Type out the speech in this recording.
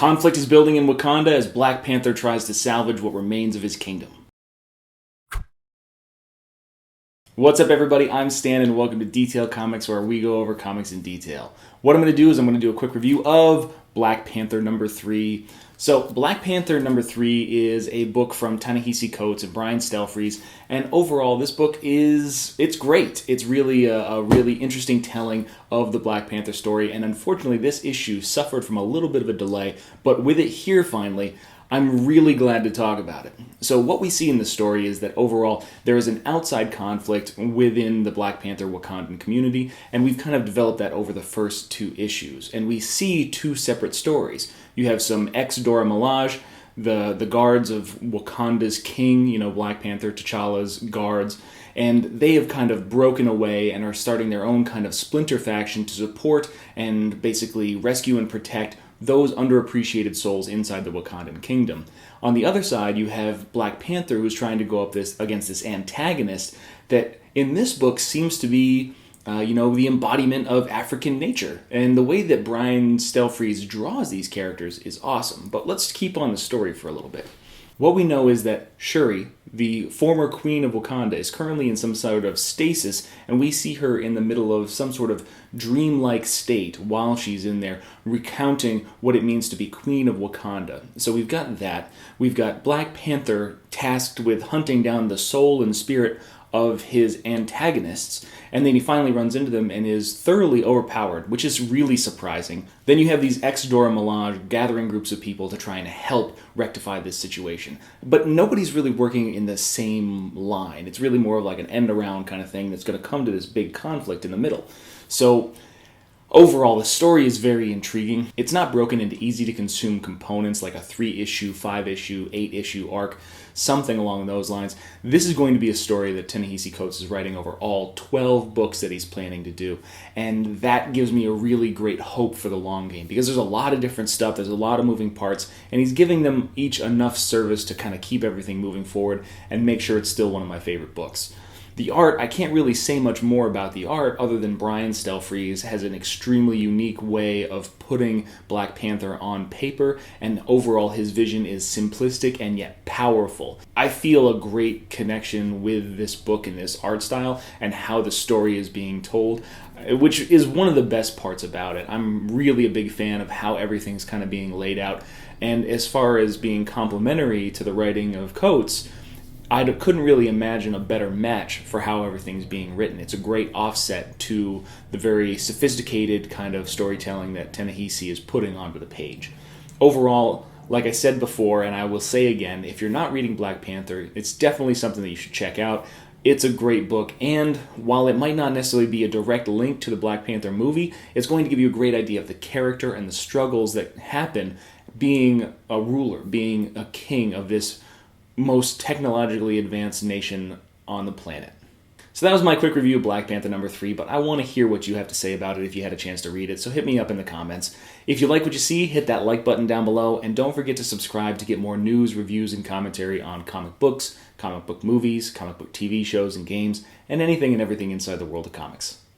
Conflict is building in Wakanda as Black Panther tries to salvage what remains of his kingdom. What's up, everybody? I'm Stan, and welcome to Detail Comics, where we go over comics in detail. What I'm going to do is I'm going to do a quick review of Black Panther number 3. So, Black Panther number 3 is a book from Ta-Nehisi Coates and Brian Stelfreeze, and overall, this book it's great. It's really a really interesting telling of the Black Panther story, and unfortunately, this issue suffered from a little bit of a delay, but with it here finally, I'm really glad to talk about it. So what we see in the story is that overall there is an outside conflict within the Black Panther Wakandan community, and we've kind of developed that over the first 2 issues. And we see 2 separate stories. You have some ex-Dora Milaje, the guards of Wakanda's king, Black Panther, T'Challa's guards, and they have kind of broken away and are starting their own kind of splinter faction to support and basically rescue and protect those underappreciated souls inside the Wakandan kingdom. On the other side, you have Black Panther, who's trying to go up against this antagonist that in this book seems to be, the embodiment of African nature. And the way that Brian Stelfreeze draws these characters is awesome. But let's keep on the story for a little bit. What we know is that Shuri, the former queen of Wakanda, is currently in some sort of stasis, and we see her in the middle of some sort of dreamlike state while she's in there recounting what it means to be queen of Wakanda. So we've got that. We've got Black Panther tasked with hunting down the soul and spirit of his antagonists, and then he finally runs into them and is thoroughly overpowered, which is really surprising. Then you have these ex-Dora Milaje gathering groups of people to try and help rectify this situation. But nobody's really working in the same line. It's really more of like an end-around kind of thing that's going to come to this big conflict in the middle. So overall, the story is very intriguing. It's not broken into easy-to-consume components like a 3-issue, 5-issue, 8-issue arc, something along those lines. This is going to be a story that Ta-Nehisi Coates is writing over all 12 books that he's planning to do, and that gives me a really great hope for the long game, because there's a lot of different stuff, there's a lot of moving parts, and he's giving them each enough service to kind of keep everything moving forward and make sure it's still one of my favorite books. The art, I can't really say much more about the art other than Brian Stelfreeze has an extremely unique way of putting Black Panther on paper, and overall his vision is simplistic and yet powerful. I feel a great connection with this book and this art style and how the story is being told, which is one of the best parts about it. I'm really a big fan of how everything's kind of being laid out, and as far as being complementary to the writing of Coates, I couldn't really imagine a better match for how everything's being written. It's a great offset to the very sophisticated kind of storytelling that Ta-Nehisi is putting onto the page. Overall, like I said before, and I will say again, if you're not reading Black Panther, it's definitely something that you should check out. It's a great book, and while it might not necessarily be a direct link to the Black Panther movie, it's going to give you a great idea of the character and the struggles that happen being a ruler, being a king of this most technologically advanced nation on the planet. So that was my quick review of Black Panther number 3, but I want to hear what you have to say about it if you had a chance to read it, so hit me up in the comments. If you like what you see, hit that like button down below, and don't forget to subscribe to get more news, reviews, and commentary on comic books, comic book movies, comic book TV shows and games, and anything and everything inside the world of comics.